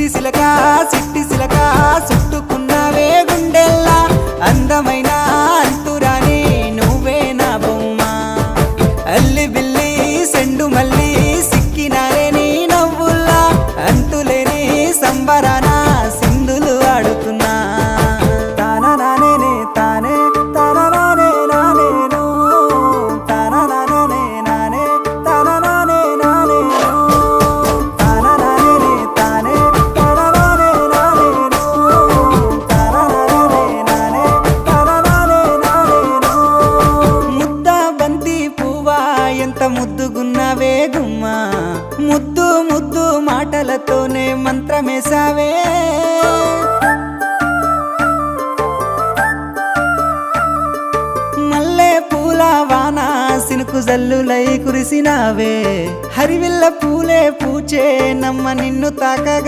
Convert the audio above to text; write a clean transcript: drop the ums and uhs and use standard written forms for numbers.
సిట్టి సిలక చుట్టుకున్నావే గుండెల్లా అందమైన అంతురాని నువ్వే నా బొమ్మ అల్లి బిల్లి సెండు మల్లి సిక్కినారే నీ నవ్వుల్లా అంతులేని సంబరాన సింధులు ఆడుతున్నా తానా నానే తానే తానా నానే నానేను తానా నానే నానే తానా నానే నానేను తానా నానే తానే తానా నానే నానేను తానా నానే నానే తానా నానే నానేను ముద్ద బంతి పువ్వా ఎంత ముద్దుగున్నావే గుమ్మా ముద్దు ముద్దు మాటలతోనే మంత్రమేసావే మల్లె పూల వాన సినుకు జల్లులై కురిసినావే హరివిల్ల పూలే పూచే నమ్మ నిన్ను తాకగా